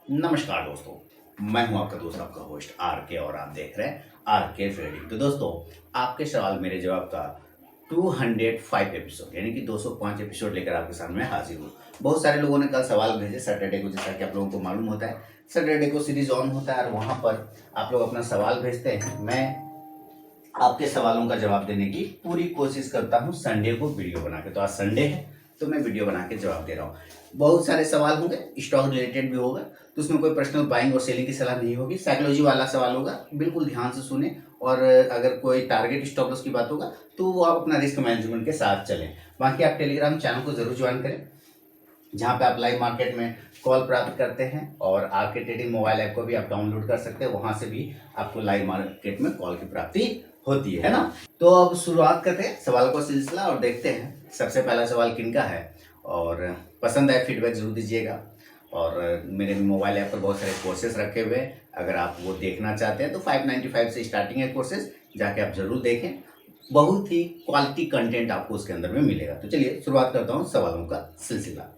नमस्कार दोस्तों, मैं हूं आपका दोस्त, आपका होस्ट आर के, और आप देख रहे हैं आर के ट्रेडिंग। तो दोस्तों, आपके सवाल मेरे जवाब का 205 एपिसोड यानी कि 205 एपिसोड लेकर आपके सामने हाजिर हूँ। बहुत सारे लोगों ने कल सवाल भेजे सैटरडे को, जैसा कि आप लोगों को मालूम होता है सैटरडे को सीरीज ऑन होता है और वहाँ पर आप लोग अपना सवाल भेजते हैं। मैं आपके सवालों का जवाब देने की पूरी कोशिश करता हूँ संडे को वीडियो बना के। तो आज संडे है तो मैं वीडियो बना के जवाब दे रहा हूँ। बहुत सारे सवाल होंगे, स्टॉक रिलेटेड भी होगा, तो उसमें कोई पर्सनल बाइंग और सेलिंग की सलाह नहीं होगी। साइकोलॉजी वाला सवाल होगा, बिल्कुल ध्यान से सुने। और अगर कोई टारगेट स्टॉप लॉस की बात होगा तो वो आप अपना रिस्क मैनेजमेंट के साथ चलें। बाकी आप टेलीग्राम चैनल को जरूर ज्वाइन करें, जहाँ पे आप लाइव मार्केट में कॉल प्राप्त करते हैं, और आरके ट्रेडिंग मोबाइल ऐप को भी आप डाउनलोड कर सकते हैं। वहां से भी आपको लाइव मार्केट में कॉल की प्राप्ति होती है ना। तो अब शुरुआत करते हैं सवाल का सिलसिला और देखते हैं सबसे पहला सवाल किनका है। और पसंद आए फीडबैक जरूर दीजिएगा। और मेरे मोबाइल ऐप पर बहुत सारे कोर्सेज रखे हुए हैं, अगर आप वो देखना चाहते हैं तो 595 से स्टार्टिंग है कोर्सेज, जाके आप जरूर देखें। बहुत ही क्वालिटी कंटेंट आपको उसके अंदर में मिलेगा। तो चलिए शुरुआत करता हूँ सवालों का सिलसिला।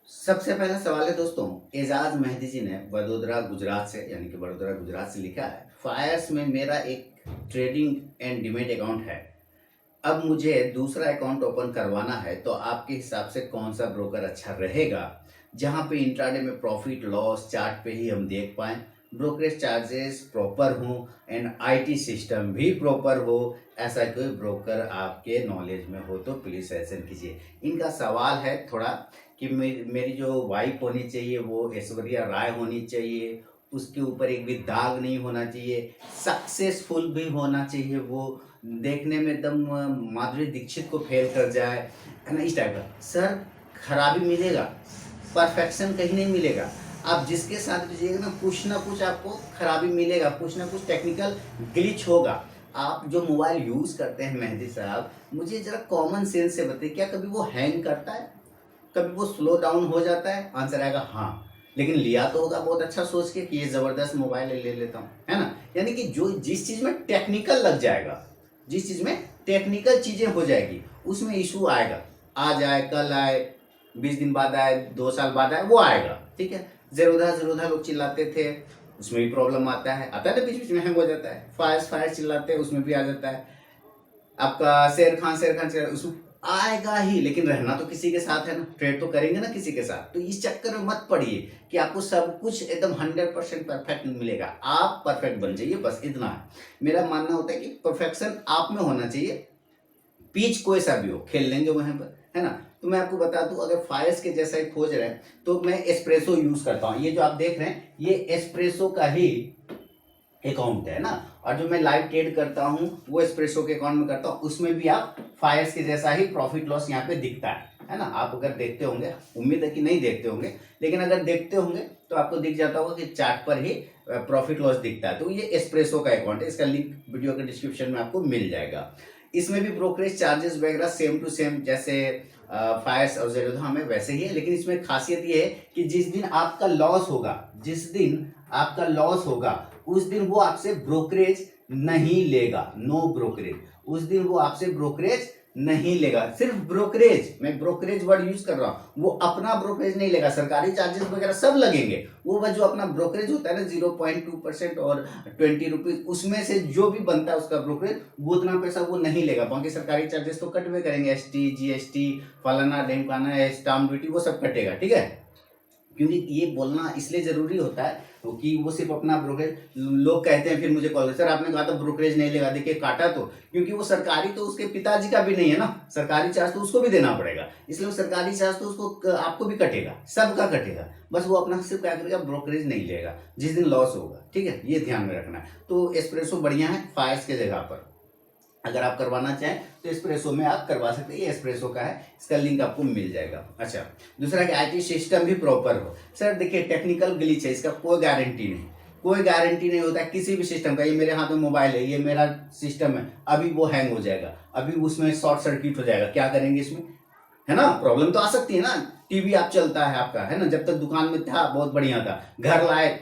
सबसे पहला सवाल है दोस्तों, एजाज मेहदी जी ने वडोदरा गुजरात से, यानी कि वडोदरा गुजरात से लिखा है, फायर्स में मेरा एक ट्रेडिंग एंड डिमेट अकाउंट है। अब मुझे दूसरा अकाउंट ओपन करवाना है, तो आपके हिसाब से कौन सा ब्रोकर अच्छा रहेगा, जहां पे इंट्राडे में प्रॉफिट लॉस चार्ट पे ही हम देख पाएं, ब्रोकरेज चार्जेस प्रॉपर हो एंड आईटी सिस्टम भी प्रॉपर हो। ऐसा कोई ब्रोकर आपके नॉलेज में हो तो प्लीज सजेशन कीजिए। इनका सवाल है थोड़ा कि मेरी जो वाइफ होनी चाहिए वो ऐश्वर्या राय होनी चाहिए, उसके ऊपर एक भी दाग नहीं होना चाहिए, सक्सेसफुल भी होना चाहिए, वो देखने में एकदम माधुरी दीक्षित को फेल कर जाए, है ना, इस टाइप का। सर, खराबी मिलेगा, परफेक्शन कहीं नहीं मिलेगा। आप जिसके साथ लीजिएगा ना कुछ आपको खराबी मिलेगा, कुछ ना कुछ टेक्निकल ग्लिच होगा। आप जो मोबाइल यूज करते हैं मेहदी साहब, मुझे जरा कॉमन सेंस से बताइए, क्या कभी वो हैंग करता है, कभी वो स्लो डाउन हो जाता है? आंसर आएगा हाँ। लेकिन लिया तो होगा बहुत अच्छा सोच के कि ये जबरदस्त मोबाइल ले लेता हूँ, है ना। यानी कि जो जिस चीज में टेक्निकल लग जाएगा, जिस चीज में टेक्निकल चीजें हो जाएगी, उसमें इशू आएगा। आज आए, कल आए, 20 दिन बाद आए, 2 साल बाद आए, वो आएगा, ठीक है। जेरोधा लोग चिल्लाते थे, उसमें भी प्रॉब्लम आता है ना, बीच बीच में हैंग हो जाता है। फायर चिल्लाते हैं, उसमें भी आ जाता है। आपका शेर खान उसमें आएगा ही, लेकिन रहना तो किसी के साथ है ना, ट्रेड तो करेंगे ना किसी के साथ। तो इस चक्कर में मत पड़िए कि आपको सब कुछ एकदम 100% परफेक्ट मिलेगा। आप परफेक्ट बन जाइए, बस इतना है। मेरा मानना होता है कि परफेक्शन आप में होना चाहिए। पिच कोई सा भी हो, खेल लेंगे वहां पर, है ना। तो मैं आपको बता दूं, अगर फायर्स के जैसा ही खोज रहे हैं तो मैं एस्प्रेसो यूज करता हूँ। ये जो आप देख रहे हैं ये एस्प्रेसो का ही अकाउंट है ना। और जो मैं लाइव ट्रेड करता हूँ वो एस्प्रेसो के अकाउंट में करता हूँ, उसमें भी आप फायर्स के जैसा ही प्रॉफिट लॉस यहाँ पे दिखता है ना। आप अगर देखते होंगे, उम्मीद है कि नहीं देखते होंगे, लेकिन अगर देखते होंगे तो आपको दिख जाता होगा कि चार्ट पर ही प्रॉफिट लॉस दिखता है। तो ये एस्प्रेसो का अकाउंट है, इसका लिंक वीडियो के डिस्क्रिप्शन में आपको मिल जाएगा। इसमें भी ब्रोकरेज चार्जेस वगैरह सेम टू सेम जैसे फायर्स और जेरोधा में वैसे ही है, लेकिन इसमें खासियत ये है कि जिस दिन आपका लॉस होगा, जिस दिन आपका लॉस होगा उस दिन वो आपसे ब्रोकरेज नहीं लेगा। नो ब्रोकरेज, उस दिन वो आपसे ब्रोकरेज नहीं लेगा। सिर्फ ब्रोकरेज, मैं ब्रोकरेज वर्ड यूज कर रहा हूं, वो अपना ब्रोकरेज नहीं लेगा। सरकारी चार्जेस वगैरह सब लगेंगे, वो बस जो अपना ब्रोकरेज होता है ना 0.2% और 20 रुपीज, उसमें से जो भी बनता है उसका ब्रोकरेज, वो उतना पैसा वो नहीं लेगा। बाकी सरकारी चार्जेस तो कटवे करेंगे, एसटी, जीएसटी, फलाना ढेमकाना, स्टाम्प ड्यूटी, वो सब कटेगा, ठीक है। क्योंकि ये बोलना इसलिए जरूरी होता है क्योंकि वो सिर्फ अपना ब्रोकरेज, लोग कहते हैं फिर मुझे कॉल, सर आपने कहा था ब्रोकरेज नहीं लेगा, देखिए काटा तो, क्योंकि वो सरकारी तो उसके पिताजी का भी नहीं है ना, सरकारी चार्ज तो उसको भी देना पड़ेगा, इसलिए वो सरकारी चार्ज तो उसको आपको भी कटेगा, सबका कटेगा। बस वो अपना सिर्फ क्या करेगा, ब्रोकरेज नहीं लेगा जिस दिन लॉस होगा, ठीक है, ये ध्यान में रखना है। तो एस्प्रेसो बढ़िया है फायर्स के जगह पर। अगर आप करवाना चाहें तो एस्प्रेसो में आप करवा सकते हैं, ये एस्प्रेसो का है, इसका लिंक आपको मिल जाएगा। अच्छा, दूसरा कि आईटी सिस्टम भी प्रॉपर हो। सर देखिए, टेक्निकल ग्लिच है, इसका कोई गारंटी नहीं। कोई गारंटी नहीं होता किसी भी सिस्टम का। ये मेरे हाथ में मोबाइल है, ये मेरा सिस्टम है, अभी वो हैंग हो जाएगा, अभी उसमें शॉर्ट सर्किट हो जाएगा, क्या करेंगे इसमें, है ना, प्रॉब्लम तो आ सकती है ना। टीवी आप चलता है आपका, है ना, जब तक दुकान में था बहुत बढ़िया था, घर लाए,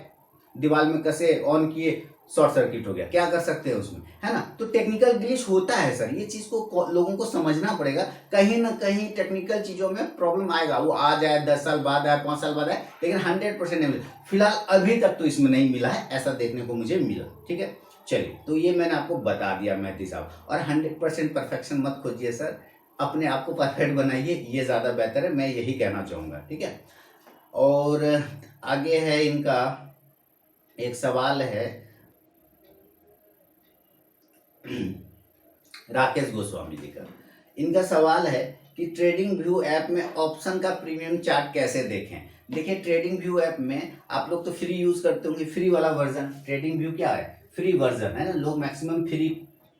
दीवार में कसे, ऑन किए, शॉर्ट सर्किट हो गया, क्या कर सकते हैं उसमें, है ना। तो टेक्निकल ग्लिच होता है सर, ये चीज को लोगों को समझना पड़ेगा। कहीं ना कहीं टेक्निकल चीजों में प्रॉब्लम आएगा, वो आ जाए 10 साल बाद आए, 5 साल बाद आए, लेकिन 100% नहीं मिला। फिलहाल अभी तक तो इसमें नहीं मिला है, ऐसा देखने को मुझे मिला। ठीक है, चलिए, तो ये मैंने आपको बता दिया मेहदी साहब। और 100% परफेक्शन मत खोजिए सर, अपने आप को परफेक्ट बनाइए, ये ज़्यादा बेहतर है, मैं यही कहना चाहूँगा। ठीक है, और आगे है इनका एक सवाल है राकेश गोस्वामी जी का। इनका सवाल है कि ट्रेडिंग व्यू ऐप में ऑप्शन का प्रीमियम चार्ट कैसे देखें। देखिए, ट्रेडिंग व्यू ऐप में आप लोग तो फ्री यूज करते होंगे, फ्री वाला वर्जन। ट्रेडिंग व्यू क्या है, फ्री वर्जन है ना, लोग मैक्सिमम फ्री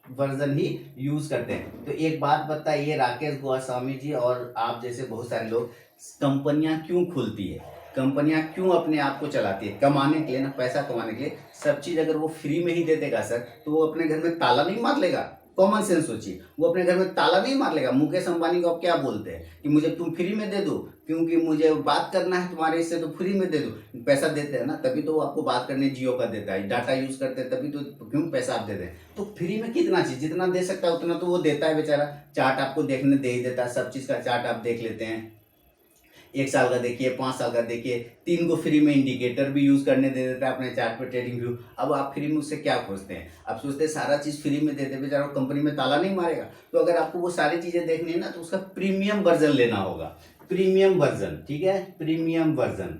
वर्जन ही यूज करते हैं। तो एक बात बताइए राकेश गोस्वामी जी, और आप जैसे बहुत सारे लोग, कंपनियां क्यों खुलती है, कंपनियां क्यों अपने आप को चलाती है, कमाने के लिए ना, पैसा कमाने के लिए। सब चीज अगर वो फ्री में ही दे देगा सर, तो वो अपने घर में ताला नहीं मार लेगा। कॉमन सेंस सोचिए, वो अपने घर में ताला नहीं मार लेगा। मुकेश अंबानी को आप क्या बोलते हैं कि मुझे तुम फ्री में दे दो, क्योंकि मुझे बात करना है तुम्हारे इससे, तो फ्री में दे दो। पैसा देते हैं ना, तभी तो वो आपको बात करने जियो का देता है, डाटा यूज करते हैं तभी तो, क्यों पैसा आप देते हैं। तो फ्री में कितना चीज, जितना दे सकता है उतना तो वो देता है बेचारा। चार्ट आपको देखने दे ही देता है, सब चीज का चार्ट आप देख लेते हैं। 1 साल का देखिए, 5 साल का देखिए, 3 को फ्री में इंडिकेटर भी यूज करने दे देता है अपने चार्ट पे, ट्रेडिंग व्यू। अब आप फ्री में उससे क्या खोजते हैं, आप सोचते हैं सारा चीज फ्री में देते बेचारा, कंपनी में ताला नहीं मारेगा। तो अगर आपको वो सारी चीजें देखनी है ना, तो उसका प्रीमियम वर्जन लेना होगा, प्रीमियम वर्जन। ठीक है, प्रीमियम वर्जन,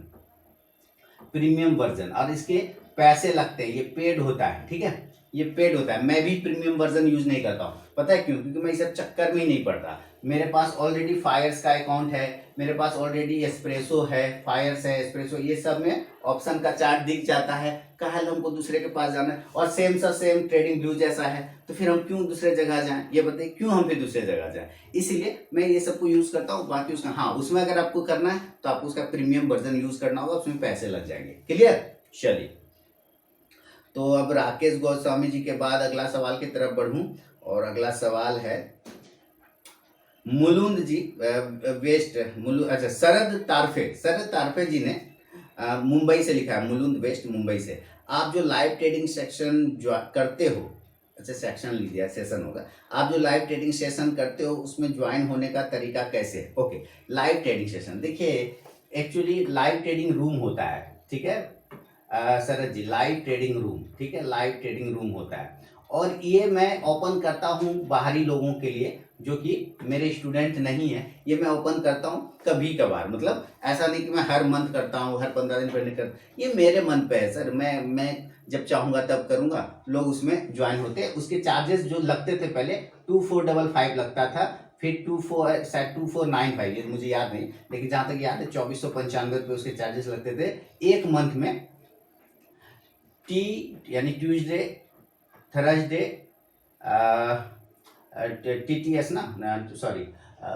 प्रीमियम वर्जन, और इसके पैसे लगते हैं, ये पेड होता है। ठीक है, ये पेड होता है। मैं भी प्रीमियम वर्जन यूज नहीं करता हूँ, पता है क्यों, क्योंकि मैं इस सब चक्कर में ही नहीं पड़ता। मेरे पास ऑलरेडी फायर्स का अकाउंट है, मेरे पास ऑलरेडी एस्प्रेसो है, फायर्स है, एस्प्रेसो, ये सब में ऑप्शन का चार्ट दिख जाता है। कहा हमको दूसरे के पास जाना है, और सेम सा सेम ट्रेडिंग व्यू जैसा है, तो फिर हम क्यों दूसरे जगह जाएं, ये बताइए, क्यों हम फिर दूसरे जगह जाएं। इसलिए मैं ये सबको यूज करता हूँ। बाकी उसका, हाँ, उसमें अगर आपको करना है तो आपको उसका प्रीमियम वर्जन यूज करना होगा, उसमें पैसे लग जाएंगे। क्लियर, चलिए। तो अब राकेश गोस्वामी जी के बाद अगला सवाल की तरफ बढ़ूं, और अगला सवाल है मुलुंद जी, वेस्ट मुलुंद, अच्छा, शरद तारफे जी ने मुंबई से लिखा है, मुलुंद वेस्ट मुंबई से। आप जो लाइव ट्रेडिंग सेक्शन जो करते हो, अच्छा सेक्शन लीजिए, सेशन होगा, आप जो लाइव ट्रेडिंग सेशन करते हो उसमें ज्वाइन होने का तरीका कैसे है। ओके, लाइव ट्रेडिंग सेशन, देखिए एक्चुअली लाइव ट्रेडिंग रूम होता है। ठीक है शरद जी, लाइव ट्रेडिंग रूम, ठीक है, लाइव ट्रेडिंग रूम होता है, और ये मैं ओपन करता हूँ बाहरी लोगों के लिए, जो कि मेरे स्टूडेंट नहीं है। ये मैं ओपन करता हूँ कभी कभार, मतलब ऐसा नहीं कि मैं हर मंथ करता हूँ, हर 15 दिन पर नहीं करता, ये मेरे मन पे है सर। मैं जब चाहूंगा तब करूंगा, लोग उसमें ज्वाइन होते हैं। उसके चार्जेस जो लगते थे पहले 2455 लगता था, फिर 2495, ये मुझे याद नहीं, लेकिन जहां तक याद है 2495 रुपये उसके चार्जेस लगते थे एक मंथ में। टी यानी ट्यूसडे, थर्सडे, TTS ना, सॉरी,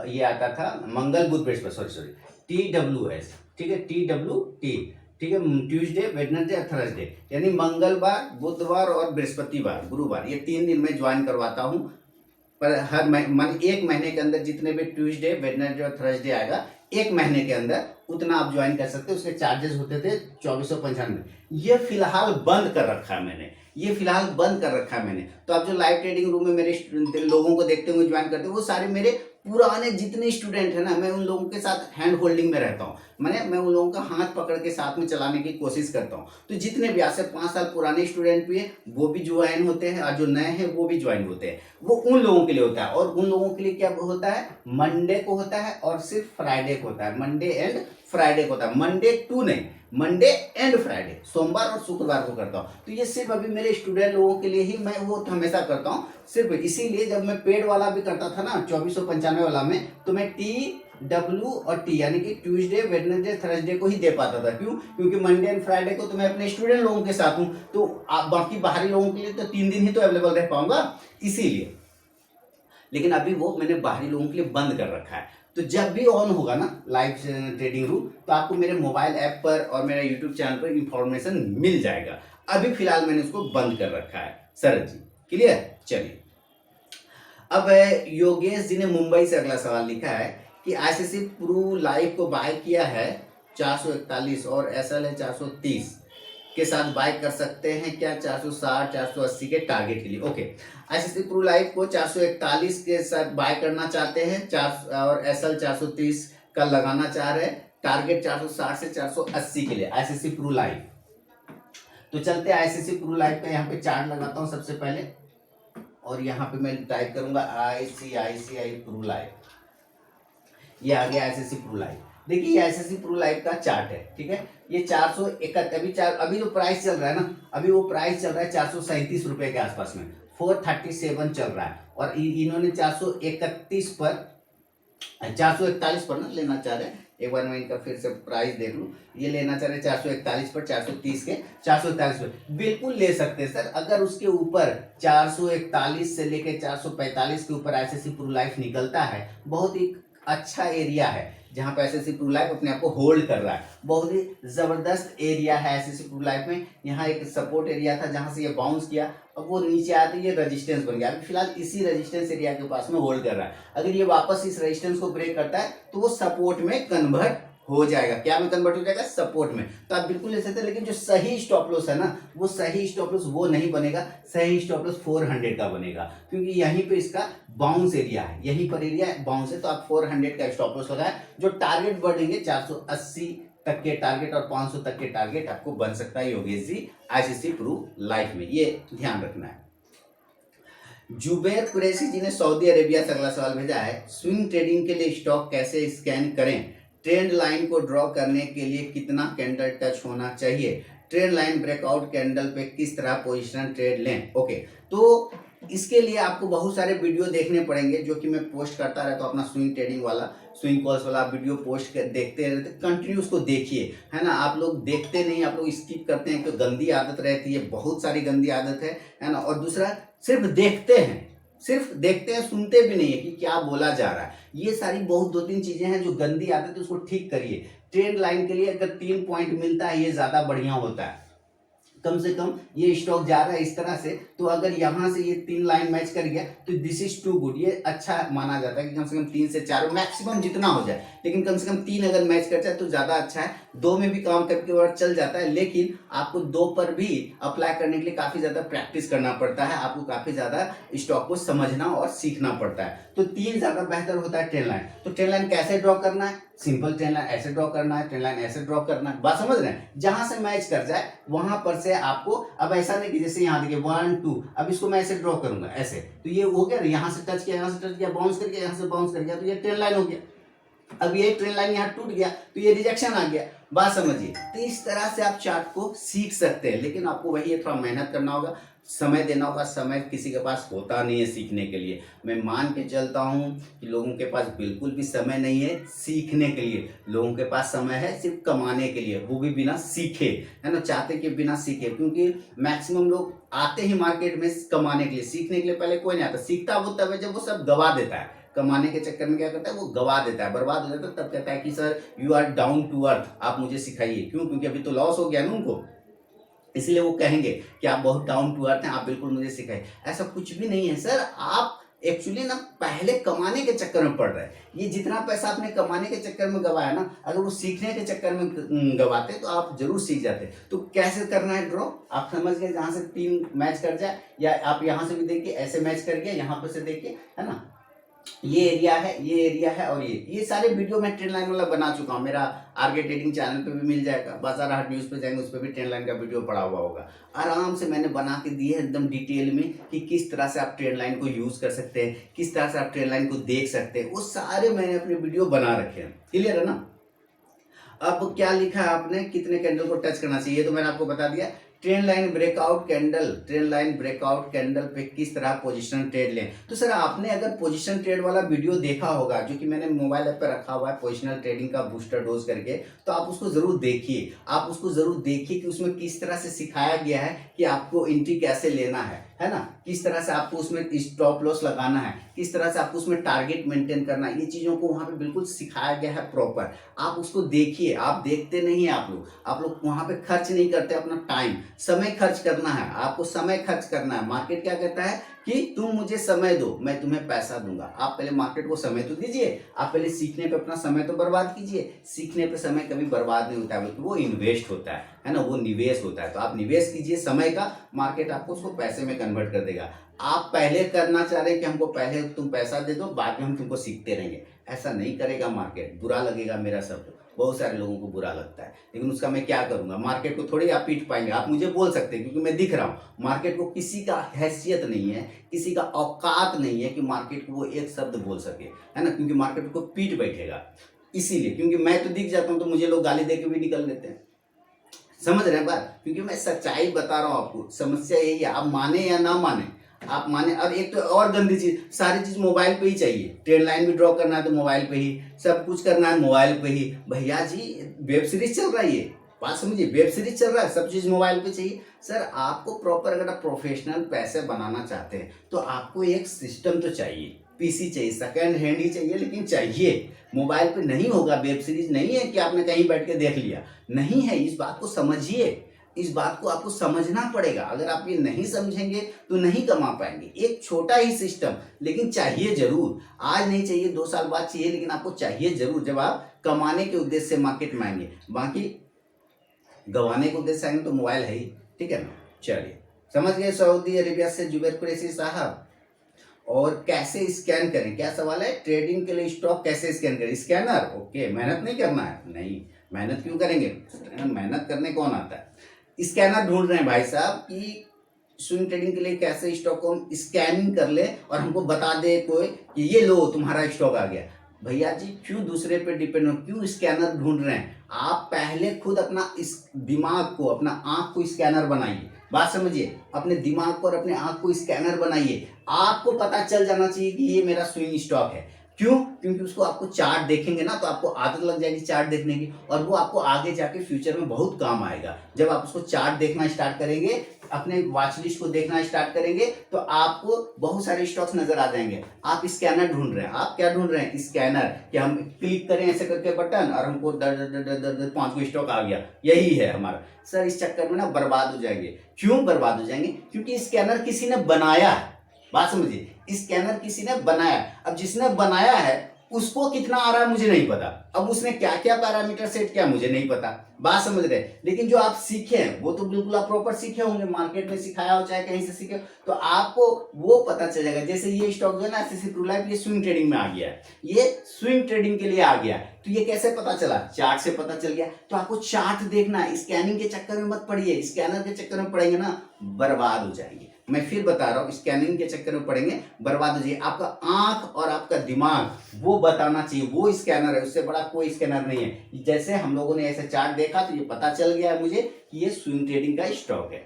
ये आता था मंगल बुध बृहस्पति, सॉरी TWS, ठीक है, TWT, ठीक है, ट्यूसडे, वेडनेसडे और थर्सडे, यानी मंगलवार, बुधवार और बृहस्पतिवार, गुरुवार, ये 3 दिन में ज्वाइन करवाता हूँ। पर हर मान 1 महीने के अंदर जितने भी ट्यूसडे, वेडनेसडे और थर्सडे आएगा, 1 महीने के अंदर उतना आप ज्वाइन कर सकते हो। उसके चार्जेस होते थे 2495। ये फिलहाल बंद कर रखा है मैंने, ये फिलहाल बंद कर रखा है मैंने। तो आप जो लाइव ट्रेडिंग रूम में मेरे लोगों को देखते हुए ज्वाइन करते हो, वो सारे मेरे पुराने जितने स्टूडेंट है ना, मैं उन लोगों के साथ हैंड होल्डिंग में रहता हूँ। मैं उन लोगों का हाथ पकड़ के साथ में चलाने की कोशिश करता हूँ। तो जितने भी आज से 5 साल पुराने स्टूडेंट भी है, वो भी ज्वाइन होते हैं, और जो नए हैं वो भी ज्वाइन होते हैं। वो उन लोगों के लिए होता है, और उन लोगों के लिए क्या होता है, मंडे को होता है और सिर्फ फ्राइडे को होता है, मंडे एंड फ्राइडे को होता है, मंडे टू नहीं, मंडे एंड फ्राइडे, सोमवार और शुक्रवार को करता हूँ। तो ये सिर्फ अभी मेरे स्टूडेंट लोगों के लिए ही मैं वो हमेशा करता हूँ, सिर्फ इसीलिए। जब मैं पेड वाला भी करता था ना 2495 वाला में, तो मैं TW और T यानी कि ट्यूसडे, वेडनेसडे, थर्सडे को ही दे पाता था। क्यों? क्योंकि मंडे एंड फ्राइडे को तो मैं अपने स्टूडेंट लोगों के साथ हूँ, तो बाकी बाहरी लोगों के लिए तो 3 दिन ही तो अवेलेबल रह पाऊंगा, इसीलिए। लेकिन अभी वो मैंने बाहरी लोगों के लिए बंद कर रखा है। तो जब भी ऑन होगा ना लाइव ट्रेडिंग रूम, तो आपको मेरे मोबाइल ऐप पर और मेरे यूट्यूब चैनल पर इंफॉर्मेशन मिल जाएगा। अभी फिलहाल मैंने उसको बंद कर रखा है। शरद जी क्लियर। चलिए अब योगेश जी ने मुंबई से अगला सवाल लिखा है कि आईसीसी प्रू लाइव को बाय किया है 441 और एसएल है 430 के साथ बाय कर सकते हैं क्या 460 480 के टारगेट के लिए। ओके, आईसीसी प्रू लाइव को 441 के साथ बाय करना चाहते हैं 4 और एसएल 430 का लगाना चाह रहे हैं, टारगेट 460 से 480 के लिए आईसीसी प्रू लाइव। तो चलते हैं आईसीसी प्रू लाइव का यहाँ पे चार्ट लगाता हूँ सबसे पहले और यहाँ पे मैं टाइप करूंगा आईसीआईसीआई प्रू लाइव। ये आ गया आईसीसी प्रू लाइव। देखिए ये आईसीसी प्रू लाइव का चार्ट है, ठीक है। ये 471 अभी जो प्राइस चल रहा है ना, अभी वो प्राइस चल रहा है 437 रुपए के आसपास में, 437 चल रहा है और इन्होंने 431 पर 441 पर ना लेना चाह रहे हैं। एक बार मैं इनका फिर से प्राइस देख लूं, ये लेना चाह रहे हैं 441 पर, 430 के 441 पर बिल्कुल ले सकते हैं सर। अगर उसके ऊपर 441 से लेकर 445 के ऊपर आईसीसी प्रू लाइफ निकलता है, बहुत ही अच्छा एरिया है जहां पे आईसीसी प्रू लाइफ अपने आप को होल्ड कर रहा है। बहुत ही जबरदस्त एरिया है आईसीसी प्रू लाइफ में। यहाँ एक सपोर्ट एरिया था जहां से ये बाउंस किया, अब वो नीचे आते ये रेजिस्टेंस बन गया। अभी फिलहाल इसी रेजिस्टेंस एरिया के पास में होल्ड कर रहा है। अगर ये वापस इस रेजिस्टेंस को ब्रेक करता है तो वो सपोर्ट में कन्वर्ट हो जाएगा। क्या में कन्वर्ट हो जाएगा? सपोर्ट में। तो आप बिल्कुल ले सकते हैं, लेकिन जो सही स्टॉप लॉस है ना, वो सही स्टॉप लॉस वो नहीं बनेगा। सही स्टॉप लॉस 400 का बनेगा, क्योंकि यहीं पे इसका बाउंस एरिया है, यहीं पर एरिया बाउंस है। तो आप 400 का स्टॉप लॉस लगाए। जो टारगेट बढ़ेंगे 480 तक के टारगेट और 500 तक के टारगेट आपको बन सकता है Yogesh ji ICC Pru life में, ये ध्यान रखना है। जुबैर कुरैशी जी ने सऊदी अरेबिया से अगला सवाल भेजा है, स्विंग ट्रेडिंग के लिए स्टॉक कैसे स्कैन करें? ट्रेंड लाइन को ड्रॉ करने के लिए कितना कैंडल टच होना चाहिए? ट्रेंड लाइन ब्रेकआउट कैंडल पे किस तरह पोजीशन ट्रेड लें? ओके, तो इसके लिए आपको बहुत सारे वीडियो देखने पड़ेंगे जो कि मैं पोस्ट करता रहता हूँ। अपना स्विंग ट्रेडिंग वाला, स्विंग कॉल्स वाला वीडियो पोस्ट कर देखते रहते, कंटिन्यू उसको देखिए, है ना। आप लोग देखते नहीं, आप लोग स्किप करते हैं, तो गंदी आदत रहती है, बहुत सारी गंदी आदत है ना। और दूसरा सिर्फ देखते हैं, सिर्फ देखते हैं, सुनते भी नहीं है कि क्या बोला जा रहा है। ये सारी बहुत 2-3 चीजें हैं जो गंदी आदत है, उसको ठीक करिए। ट्रेंड लाइन के लिए अगर 3 पॉइंट मिलता है ये ज्यादा बढ़िया होता है। कम से कम ये स्टॉक जा रहा है इस तरह से, तो अगर यहाँ से ये 3 लाइन मैच कर गया तो दिस इज टू गुड, ये अच्छा माना जाता है कि कम से कम 3 से 4 मैक्सिमम जितना हो जाए, लेकिन कम से कम 3 अगर मैच कर जाए तो ज्यादा अच्छा है। 2 में भी काम करके और चल जाता है, लेकिन आपको 2 पर भी अप्लाई करने के लिए काफी ज्यादा प्रैक्टिस करना पड़ता है, आपको काफी ज्यादा स्टॉक को समझना और सीखना पड़ता है। तो 3 ज्यादा बेहतर होता है ट्रेंड लाइन। तो ट्रेंड लाइन कैसे ड्रॉ करना है? सिंपल ट्रेंड लाइन ऐसे ड्रॉ करना है, ट्रेंड लाइन ऐसे ड्रॉ करना है, बात समझ रहे हैं। जहां से मैच कर जाए वहां पर से आपको, अब ऐसा नहीं कि जैसे यहाँ देखिए 1 2, अब इसको मैं ऐसे ड्रॉ करूंगा ऐसे, तो ये हो गया, यहाँ से टच किया, यहाँ से टच किया, बाउंस करके यहाँ से बाउंस कर गया, तो ये ट्रेंड लाइन हो गया। अब ये ट्रेंड लाइन यहाँ टूट गया तो ये रिजेक्शन आ गया, बात समझिए। तो इस तरह से आप चार्ट को सीख सकते हैं, लेकिन आपको वही है, थोड़ा मेहनत करना होगा, समय देना होगा। समय किसी के पास होता नहीं है सीखने के लिए। मैं मान के चलता हूँ कि लोगों के पास बिल्कुल भी समय नहीं है सीखने के लिए। लोगों के पास समय है सिर्फ कमाने के लिए, वो भी बिना सीखे, है ना, चाहते कि बिना सीखे। क्योंकि मैक्सिमम लोग आते ही मार्केट में कमाने के लिए, सीखने के लिए पहले कोई नहीं आता। सीखता वो तब है जब वो सब गवा देता है। कमाने के चक्कर में क्या करता है, वो गवा देता है, बर्बाद हो जाता है। तब कहता है कि sir you are down to earth, आप मुझे सिखाइए। क्यों? क्योंकि अभी तो लॉस हो गया ना उनको, इसलिए वो कहेंगे कि आप बहुत डाउन टू अर्थ हैं, आप बिल्कुल मुझे सिखाइए। ऐसा कुछ भी नहीं है सर, आप एक्चुअली ना पहले कमाने के चक्कर में पड़ रहे हैं। ये जितना पैसा आपने कमाने के चक्कर में गवाया ना, अगर वो सीखने के चक्कर में गवाते तो आप जरूर सीख जाते। तो कैसे करना है ड्रॉ, आप समझ गए। जहां से 3 मैच कर जाए, या आप यहां से भी देखिए ऐसे मैच कर गया, यहाँ पर से देखिए, है ना, ये एरिया है, ये एरिया है, और ये सारे वीडियो मैं ट्रेंड लाइन वाला बना चुका हूँ। मेरा आरके ट्रेडिंग चैनल पे भी मिल जाएगा, बाजार हाट न्यूज पे जाएंगे, उस पर भी ट्रेंड लाइन का वीडियो पड़ा हुआ होगा। आराम से मैंने बना के दिए एकदम डिटेल में कि किस तरह से आप ट्रेंड लाइन को यूज कर सकते हैं, किस तरह से आप ट्रेंड लाइन को देख सकते हैं, वो सारे मैंने अपने वीडियो बना रखे हैं। क्लियर है ना। अब क्या लिखा है आपने, कितने कैंडल को टच करना चाहिए, तो मैंने आपको बता दिया। Trend line breakout candle, trend line breakout candle पे किस तरह पोजीशन ट्रेड लें। तो सर आपने अगर पोजीशन ट्रेड वाला वीडियो देखा होगा जो कि मैंने मोबाइल ऐप पे रखा हुआ है, पोजिशनल ट्रेडिंग का बूस्टर डोज करके, तो आप उसको जरूर देखिए। आप उसको जरूर देखिए कि उसमें किस तरह से सिखाया गया है कि आपको एंट्री कैसे लेना है। है ना, किस तरह से आपको उसमें स्टॉप लॉस लगाना है, किस तरह से आपको उसमें टारगेट मेंटेन करना है, ये चीज़ों को वहाँ पे बिल्कुल सिखाया गया है प्रॉपर। आप उसको देखिए, आप देखते नहीं हैं, आप लोग वहाँ पे खर्च नहीं करते अपना टाइम, समय खर्च करना है, आपको समय खर्च करना है। मार्केट क्या कहता है कि तुम मुझे समय दो, मैं तुम्हें पैसा दूंगा। आप पहले मार्केट को समय तो दीजिए, आप पहले सीखने पे अपना समय तो बर्बाद कीजिए। सीखने पे समय कभी बर्बाद नहीं होता है, बल्कि वो इन्वेस्ट होता है ना, वो निवेश होता है। तो आप निवेश कीजिए समय का, मार्केट आपको उसको पैसे में कन्वर्ट कर देगा। आप पहले करना चाह रहे हैं कि हमको पहले तुम पैसा दे दो, बाद में हम तुमको सीखते रहेंगे, ऐसा नहीं करेगा मार्केट। बुरा लगेगा मेरा शब्द, बहुत सारे लोगों को बुरा लगता है, लेकिन उसका मैं क्या करूंगा। मार्केट को थोड़ी आप पीट पाएंगे, आप मुझे बोल सकते हैं क्योंकि मैं दिख रहा हूँ। मार्केट को किसी का हैसियत नहीं है, किसी का औकात नहीं है कि मार्केट को वो एक शब्द बोल सके, है ना, क्योंकि मार्केट को पीट बैठेगा। इसीलिए क्योंकि मैं तो दिख जाता हूँ तो मुझे लोग गाली दे के भी निकल लेते हैं। समझ रहे हैं बात, क्योंकि मैं सच्चाई बता रहा हूँ आपको। समस्या यही है, आप माने या ना माने, आप माने। और एक तो और गंदी चीज, सारी चीज मोबाइल पे ही चाहिए। ट्रेड लाइन भी ड्रॉ करना है तो मोबाइल पे ही, सब कुछ करना है मोबाइल पे ही। भैया जी वेब सीरीज चल रही है, बात समझिए, वेब सीरीज चल रहा है, सब चीज मोबाइल पे चाहिए। सर आपको प्रॉपर, अगर आप प्रोफेशनल पैसे बनाना चाहते हैं तो आपको एक सिस्टम तो चाहिए, पीसी चाहिए, सेकंड हैंड ही चाहिए, लेकिन चाहिए। मोबाइल पे नहीं होगा, वेब सीरीज नहीं है कि आपने कहीं बैठ के देख लिया, नहीं है। इस बात को समझिए, इस बात को आपको समझना पड़ेगा। अगर आप ये नहीं समझेंगे तो नहीं कमा पाएंगे। एक छोटा ही सिस्टम, लेकिन चाहिए जरूर। आज नहीं चाहिए, 2 साल बाद चाहिए, लेकिन आपको चाहिए जरूर जब आप कमाने के उद्देश्य से मार्केट में आएंगे। बाकी गंवाने के उद्देश्य से आएंगे तो मोबाइल है ही, ठीक है ना। चलिए, समझ गए सऊदी अरेबिया से जुबैर कुरैशी साहब। और कैसे स्कैन करें, क्या सवाल है, ट्रेडिंग के लिए स्टॉक कैसे स्कैन करें। स्कैनर, ओके, मेहनत नहीं करना है, नहीं मेहनत क्यों करेंगे, मेहनत करने कौन आता है। स्कैनर ढूंढ रहे हैं भाई साहब कि स्विंग ट्रेडिंग के लिए कैसे स्टॉक को हम स्कैनिंग कर ले और हमको बता दे कोई कि ये लो तुम्हारा स्टॉक आ गया। भैया जी क्यों दूसरे पे डिपेंड हो, क्यों स्कैनर ढूंढ रहे हैं। आप पहले खुद अपना इस दिमाग को, अपना आंख को स्कैनर बनाइए। बात समझिए, अपने दिमाग को और अपने आंख को स्कैनर बनाइए। आपको पता चल जाना चाहिए कि ये मेरा स्विंग स्टॉक है। क्यों, क्योंकि उसको आपको चार्ट देखेंगे ना तो आपको आदत लग जाएगी चार्ट देखने की, और वो आपको आगे जाके फ्यूचर में बहुत काम आएगा। जब आप उसको चार्ट देखना स्टार्ट करेंगे, अपने वॉच लिस्ट को देखना स्टार्ट करेंगे, तो आपको बहुत सारे स्टॉक्स नजर आ जाएंगे। आप स्कैनर ढूंढ रहे हैं, आप क्या ढूंढ रहे हैं, स्कैनर, कि हम क्लिक करें ऐसे करके बटन और हमको दर दर दर दर दर 5 को स्टॉक आ गया, यही है हमारा। सर इस चक्कर में ना बर्बाद हो जाएंगे। क्यों बर्बाद हो जाएंगे, क्योंकि स्कैनर किसी ने बनाया है। बात समझिए, स्कैनर किसी ने बनाया। अब जिसने बनाया है उसको कितना आ रहा है मुझे नहीं पता, अब उसने क्या क्या पैरामीटर सेट किया मुझे नहीं पता। बात समझ रहे, लेकिन जो आप सीखे हैं वो तो बिल्कुल आप प्रॉपर सीखे होंगे, मार्केट में सिखाया हो चाहे कहीं से सीखे, तो आपको वो पता चल जाएगा। जैसे ये स्टॉक जो है ना एसएससी ट्रू लाइफ, ये स्विंग ट्रेडिंग में आ गया है, ये स्विंग ट्रेडिंग के लिए आ गया। तो ये कैसे पता चला, चार्ट से पता चल गया। तो आपको चार्ट देखना है, स्कैनिंग के चक्कर में मत पड़िए। स्कैनर के चक्कर में पड़ेंगे ना बर्बाद हो जाएंगे। मैं फिर बता रहा हूँ, स्कैनिंग के चक्कर में पड़ेंगे बर्बाद हो जाइए। आपका आंख और आपका दिमाग वो बताना चाहिए, वो स्कैनर है, उससे बड़ा कोई स्कैनर नहीं है। जैसे हम लोगों ने ऐसे चार्ट देखा तो ये पता चल गया मुझे कि ये स्विंग ट्रेडिंग का स्टॉक है।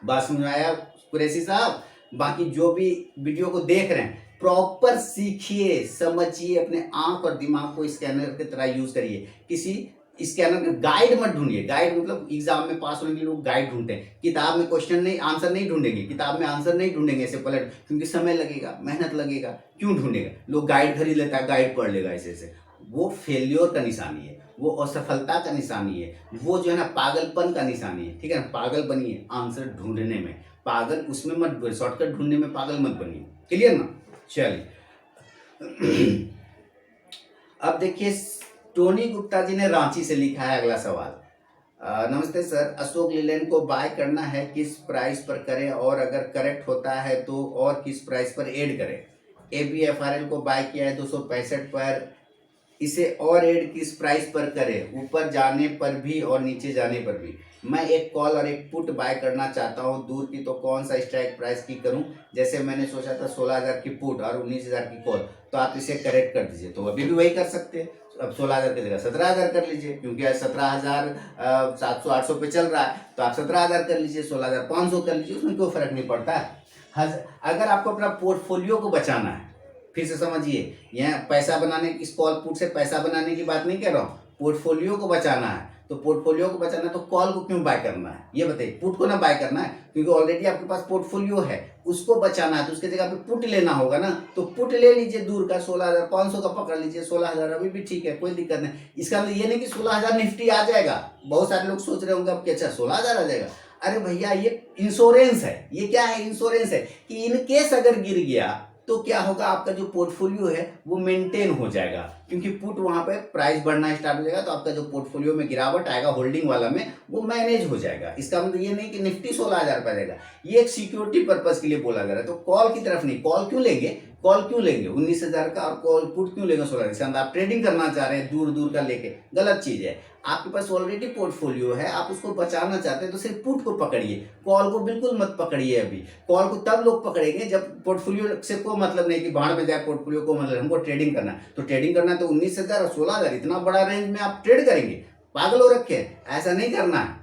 बात समझ में आया कुरैशी साहब। बाकी जो भी वीडियो को देख रहे हैं प्रॉपर सीखिए, समझिए, अपने आंख और दिमाग को स्कैनर की तरह यूज करिए। किसी स्कैनर का गाइड मत ढूंढिए। गाइड मतलब एग्जाम में पास होने के लिए लोग गाइड ढूंढते हैं, किताब में क्वेश्चन नहीं, आंसर नहीं ढूंढेंगे, किताब में आंसर नहीं ढूंढेंगे ऐसे पलट, क्योंकि समय लगेगा, मेहनत लगेगा। क्यों ढूंढेगा, लोग गाइड खरीद लेता है, गाइड पढ़ लेगा ऐसे ऐसे। वो फेल्योर का निशानी है, वो असफलता का निशानी है, वो जो है ना पागलपन का निशानी है, ठीक है ना। पागल बनिए आंसर ढूंढने में, पागल उसमें मत, शॉर्टकट ढूंढने में पागल मत बनिए। क्लियर ना। चलिए अब देखिए, टोनी गुप्ता जी ने रांची से लिखा है अगला सवाल। नमस्ते सर, अशोक लीलैंड को बाय करना है, किस प्राइस पर करें, और अगर करेक्ट होता है तो और किस प्राइस पर ऐड करें। ABFRL को बाय किया है 265 पर, इसे और ऐड किस प्राइस पर करें, ऊपर जाने पर भी और नीचे जाने पर भी। मैं एक कॉल और एक पुट बाय करना चाहता हूँ दूर की, तो कौन सा स्ट्राइक प्राइस की करूँ। जैसे मैंने सोचा था 16,000 की पुट और 19,000 की कॉल, तो आप इसे करेक्ट कर दीजिए। तो अभी भी वही कर सकते हैं, अब 16,000 की जगह 17,000 कर लीजिए, क्योंकि आज 17,700 800 पे चल रहा है, तो आप 17,000 कर लीजिए, 16,500 कर लीजिए, उसमें कोई फर्क नहीं पड़ता है। अगर आपको अपना पोर्टफोलियो को बचाना है, फिर से समझिए, यहाँ पैसा बनाने, इस कॉल पुट से पैसा बनाने की बात नहीं कह रहा हूँ, पोर्टफोलियो को बचाना है, तो पोर्टफोलियो को बचाना है तो कॉल को क्यों बाय करना है, ये बताइए। पुट को ना बाय करना है, क्योंकि ऑलरेडी आपके पास पोर्टफोलियो है, उसको बचाना है तो उसके जगह पे पुट लेना होगा ना। तो पुट ले लीजिए दूर का 16,500 का पकड़ लीजिए, 16,000 अभी भी ठीक है, कोई दिक्कत नहीं। इसका मतलब ये नहीं कि 16,000 निफ्टी आ जाएगा। बहुत सारे लोग सोच रहे होंगे अब कि अच्छा 16,000 आ जाएगा। अरे भैया ये इंश्योरेंस है। ये क्या है? इंश्योरेंस है कि इन केस अगर गिर गया तो क्या होगा, आपका जो पोर्टफोलियो है वो मेंटेन हो जाएगा, क्योंकि पुट वहां पे प्राइस बढ़ना स्टार्ट हो जाएगा तो आपका जो पोर्टफोलियो में गिरावट आएगा होल्डिंग वाला में, वो मैनेज हो जाएगा। इसका मतलब ये नहीं कि निफ्टी 16,000 रुपया देगा, ये एक सिक्योरिटी पर्पज के लिए बोला जा रहा है। तो कॉल की तरफ नहीं, कॉल क्यों लेंगे? कॉल क्यों लेंगे 19,000 का, और कॉल पुट क्यों लेंगे 16,000? इसका मतलब आप ट्रेडिंग करना चाह रहे हैं दूर दूर का लेके, गलत चीज है। आपके पास ऑलरेडी पोर्टफोलियो है, आप उसको बचाना चाहते हैं तो सिर्फ पुट को पकड़िए, कॉल को बिल्कुल मत पकड़िए। अभी कॉल को तब लोग पकड़ेंगे जब पोर्टफोलियो से कोई मतलब नहीं कि बाहर में जाए पोर्टफोलियो को, मतलब हमको ट्रेडिंग करना है। तो ट्रेडिंग करना है तो 19,000 और 16,000 इतना बड़ा रेंज में आप ट्रेड करेंगे? पागल हो रखे हैं, ऐसा नहीं करना है।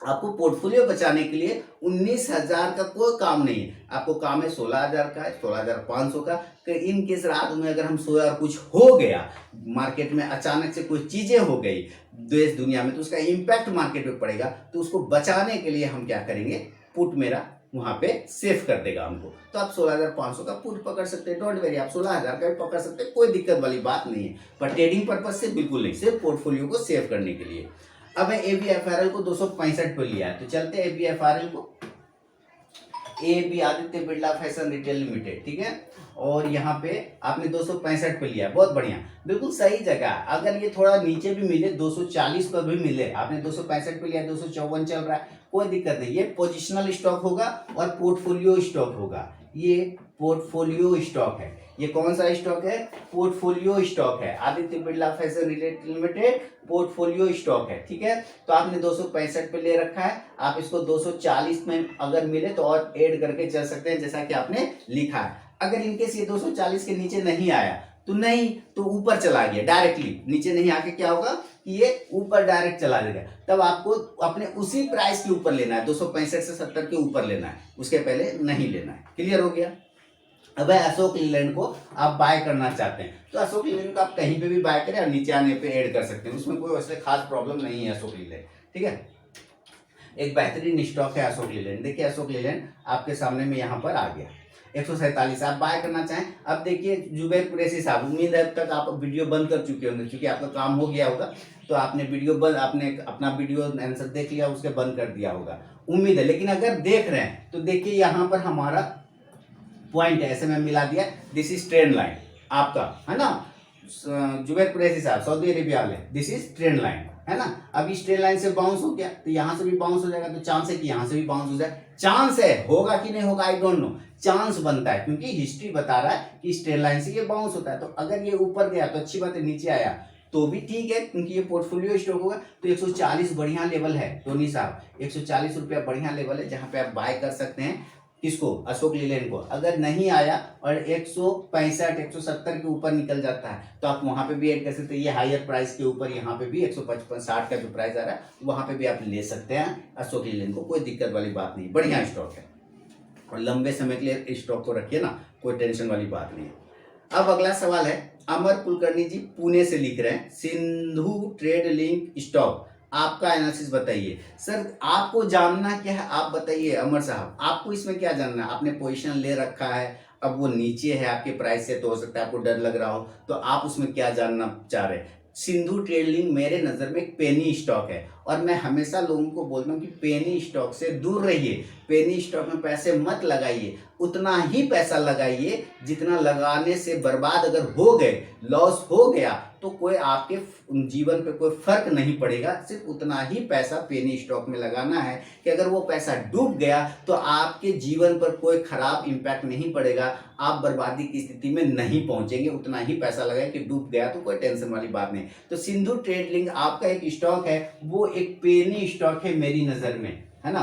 आपको पोर्टफोलियो बचाने के लिए 19,000 का कोई काम नहीं है, आपको काम है 16,000 का, 16,500 का। कि इन केस रात में अगर हम सोए और कुछ हो गया, मार्केट में अचानक से कुछ चीजें हो गई देश दुनिया में, तो उसका इम्पैक्ट मार्केट में पड़ेगा। तो उसको बचाने के लिए हम क्या करेंगे, पुट मेरा वहां पे सेफ कर देगा हमको। तो आप 16,500 का पुट पकड़ सकते हैं, डोंट वेरी, आप 16,000 का भी पकड़ सकते हैं, कोई दिक्कत वाली बात नहीं है। पर ट्रेडिंग पर्पज से बिल्कुल नहीं, सिर्फ पोर्टफोलियो को सेव करने के लिए। अब ABFRL को 265 पे लिया है, तो चलते हैं ABFRL को, AB Aditya Birla fashion retail limited, ठीक है। और यहाँ पे आपने 265 पे लिया, बहुत बढ़िया, बिल्कुल सही जगह। अगर ये थोड़ा नीचे भी मिले, 240 पर भी मिले, आपने 265 पे लिया, 254 चल रहा है, कोई दिक्कत नहीं। ये पोजिशनल स्टॉक होगा और पोर्टफोलियो स्टॉक होगा। ये पोर्टफोलियो स्टॉक है। ये कौन सा स्टॉक है? पोर्टफोलियो स्टॉक है। Aditya Birla fashion retail limited portfolio stock है, ठीक है। तो आपने 265 पे ले रखा है, आप इसको 240 में अगर मिले तो और ऐड करके चल सकते हैं, जैसा कि आपने लिखा है। अगर इनकेस ये 240 के नीचे नहीं आया तो नहीं, तो ऊपर चला गया डायरेक्टली, नीचे नहीं आके क्या होगा कि ये ऊपर डायरेक्ट चला जाएगा, तब आपको अपने उसी प्राइस के ऊपर लेना है, 265 से 70 के ऊपर लेना है, उसके पहले नहीं लेना है। क्लियर हो गया? अब अशोक लीलैंड को आप बाय करना चाहते हैं तो अशोक लीलैंड को आप कहीं पे भी बाय करें और नीचे आने पे ऐड कर सकते हैं, उसमें कोई वैसे खास प्रॉब्लम नहीं है अशोक लीलैंड, ठीक है। एक बेहतरीन स्टॉक है अशोक लीलैंड। देखिए अशोक लीलैंड आपके सामने में यहाँ पर आ गया 147, आप बाय करना चाहें। अब देखिए जुबैर कुरैशी साहब, उम्मीद है अब तक आप वीडियो बंद कर चुके होंगे, क्योंकि आपका काम हो गया होगा तो आपने वीडियो बंद, आपने अपना वीडियो आंसर देख लिया, उसके बंद कर दिया होगा, उम्मीद है। लेकिन अगर देख रहे हैं तो देखिए यहाँ पर हमारा पॉइंट है, ऐसे में मिला दिया, दिस इज ट्रेंड लाइन आपका, है ना। जुबैर कुरैशी साहब सऊदी अरेबिया वाले, दिस इज ट्रेंड लाइन, है ना। अब इस ट्रेंड लाइन से बाउंस हो गया तो यहाँ से भी बाउंस हो जाएगा, तो चांस है कि यहाँ से भी बाउंस हो जाए। चांस है, होगा कि नहीं होगा आई डोंट नो, चांस बनता है, क्योंकि हिस्ट्री बता रहा है कि इस ट्रेंड लाइन से ये बाउंस होता है। तो अगर ये ऊपर गया तो अच्छी बात है, नीचे आया तो भी ठीक है, क्योंकि ये पोर्टफोलियो स्टॉक होगा। तो 140 बढ़िया लेवल है टोनी साहब, 140 रुपया बढ़िया लेवल है, जहां पे आप बाय कर सकते हैं। किसको? अशोक लीलैंड को। अगर नहीं आया और 165 170 के ऊपर निकल जाता है तो आप वहां पे भी ऐड कर सकते हैं। ये हायर प्राइस के ऊपर यहाँ पे भी 155 60 का जो प्राइस आ रहा है वहां पे भी आप ले सकते हैं अशोक लीलैंड को, कोई दिक्कत वाली बात नहीं, बढ़िया स्टॉक है और लंबे समय के लिए स्टॉक को रखिए ना, कोई टेंशन वाली बात नहीं है। अब अगला सवाल है, अमर कुलकर्णी जी पुणे से लिख रहे हैं, सिंधु ट्रेड लिंक स्टॉक, आपका एनालिसिस बताइए। सर आपको जानना क्या है, आप बताइए अमर साहब, आपको इसमें क्या जानना है? आपने पोजीशन ले रखा है, अब वो नीचे है आपके प्राइस से, तो हो सकता है आपको डर लग रहा हो, तो आप उसमें क्या जानना चाह रहे हैं? सिंधु ट्रेड लिंक मेरे नज़र में एक पेनी स्टॉक है और मैं हमेशा लोगों को बोलता हूँ कि पेनी स्टॉक से दूर रहिए, पेनी स्टॉक में पैसे मत लगाइए, उतना ही पैसा लगाइए जितना लगाने से बर्बाद अगर हो गए, लॉस हो गया तो कोई आपके जीवन पे कोई फर्क नहीं पड़ेगा। सिर्फ उतना ही पैसा पेनी स्टॉक में लगाना है कि अगर वो पैसा डूब गया तो आपके जीवन पर कोई खराब इंपैक्ट नहीं पड़ेगा, आप बर्बादी की स्थिति में नहीं पहुंचेंगे। उतना ही पैसा लगाए कि डूब गया तो कोई टेंशन वाली बात नहीं। तो सिंधु ट्रेड लिंक आपका एक स्टॉक है, वो एक पेनी स्टॉक है मेरी नजर में, है ना।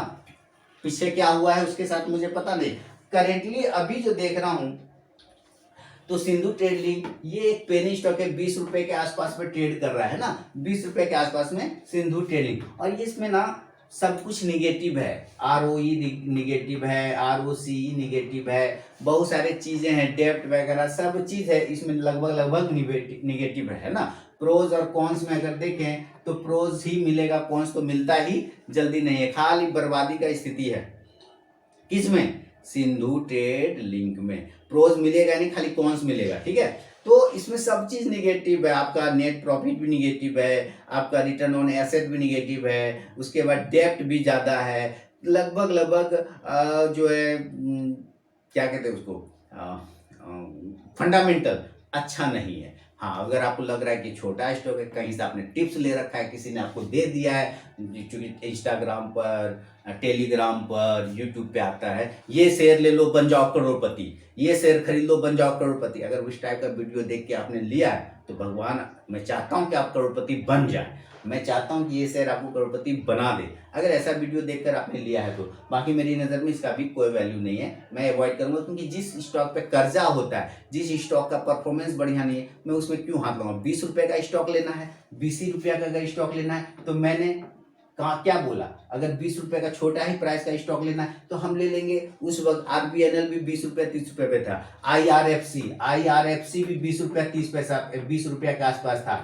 पीछे क्या हुआ है उसके साथ मुझे पता नहीं, करेंटली अभी जो देख रहा हूं तो सिंधु ट्रेड लिंक ये एक पेनी स्टॉक है, 20 रुपए के आसपास में ट्रेड कर रहा है ना, 20 रुपए के आसपास में सिंधु ट्रेड लिंक। और इसमें ना सब कुछ निगेटिव है, ROE निगेटिव है, ROCE निगेटिव है, बहुत सारे चीजें हैं, डेप्ट वगैरह सब चीज है इसमें लगभग निगेटिव है ना। प्रोज और कॉन्स में अगर देखें तो प्रोज ही मिलेगा, कॉन्स तो मिलता ही जल्दी नहीं है, खाली बर्बादी का स्थिति है। किसमें? सिंधु ट्रेड लिंक में प्रोज मिलेगा नहीं, खाली कॉन्स मिलेगा। ठीक है, तो इसमें सब चीज निगेटिव है, आपका नेट प्रॉफिट भी निगेटिव है, आपका रिटर्न ऑन एसेट भी निगेटिव है, उसके बाद डेप्ट भी ज्यादा है, लगभग जो है क्या कहते हैं उसको, फंडामेंटल अच्छा नहीं है। हाँ, अगर आपको लग रहा है कि छोटा स्टॉक है, कहीं से आपने टिप्स ले रखा है, किसी ने आपको दे दिया है, क्योंकि इंस्टाग्राम पर, टेलीग्राम पर, यूट्यूब पे आता है, ये शेयर ले लो बन जाओ करोड़पति, ये शेयर खरीद लो बन जाओ करोड़पति। अगर उस टाइप का वीडियो देख के आपने लिया है तो भगवान, मैं चाहता हूं कि आप करोड़पति बन जाए, मैं चाहता हूं कि ये शेयर आपको करोड़पति बना दे, अगर ऐसा वीडियो देखकर आपने लिया है तो। बाकी मेरी नज़र में इसका भी कोई वैल्यू नहीं है, मैं अवॉइड करूंगा, क्योंकि जिस स्टॉक पे कर्जा होता है, जिस स्टॉक का परफॉर्मेंस बढ़िया नहीं है, मैं उसमें क्यों हाथ लगाऊंगा। 20 रुपए का स्टॉक लेना है, 20 रुपया का अगर स्टॉक लेना है तो मैंने कहा क्या बोला, अगर 20 रुपए का छोटा ही प्राइस का स्टॉक लेना है तो हम ले लेंगे। उस वक्त RBNL भी 20 रुपए 30 रुपए पे था, IRFC भी 20 रुपया 30 पैसा 20 रुपया के आसपास था,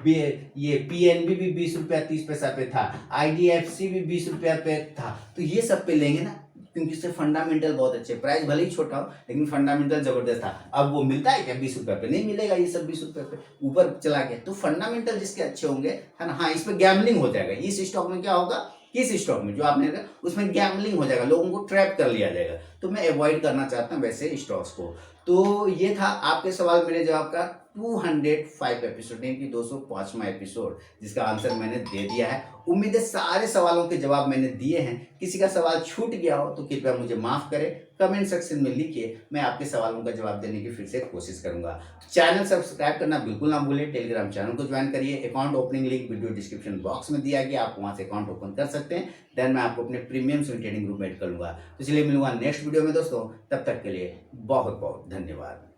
ये PNB भी 20 रुपया 30 पैसा पे था, IDFC भी 20 रुपया पे था। तो ये सब पे लेंगे ना, क्योंकि इससे फंडामेंटल बहुत अच्छे, प्राइस भले ही छोटा हो लेकिन फंडामेंटल जबरदस्त था। अब वो मिलता है क्या 20 रुपए पे? नहीं मिलेगा, ये सब 20 रुपए पे ऊपर चला गया। तो फंडामेंटल जिसके अच्छे होंगे, है ना, हाँ, इस पे गैम्बलिंग हो जाएगा। इस स्टॉक में क्या होगा, किस स्टॉक में जो आपने, उसमें गैम्बलिंग हो जाएगा, लोगों को ट्रैप कर लिया जाएगा। तो मैं अवॉइड करना चाहता हूँ वैसे स्टॉक्स को। तो ये था आपके सवाल मेरे जवाब का 205 एपिसोड, यानी कि 205वां एपिसोड, जिसका आंसर मैंने दे दिया है। उम्मीद है सारे सवालों के जवाब मैंने दिए हैं। किसी का सवाल छूट गया हो तो कृपया मुझे माफ करें, कमेंट सेक्शन में लिखिए, मैं आपके सवालों का जवाब देने की फिर से कोशिश करूंगा। चैनल सब्सक्राइब करना बिल्कुल ना भूलें, टेलीग्राम चैनल को ज्वाइन करिए, account opening link video description box में दिया गया, आप वहां से अकाउंट ओपन कर सकते हैं। देन मैं आपको अपने प्रीमियम स्विंग ट्रेडिंग ग्रुप में ऐड करूंगा। तो चलिए मिलूंगा नेक्स्ट वीडियो में दोस्तों, तब तक के लिए बहुत बहुत धन्यवाद।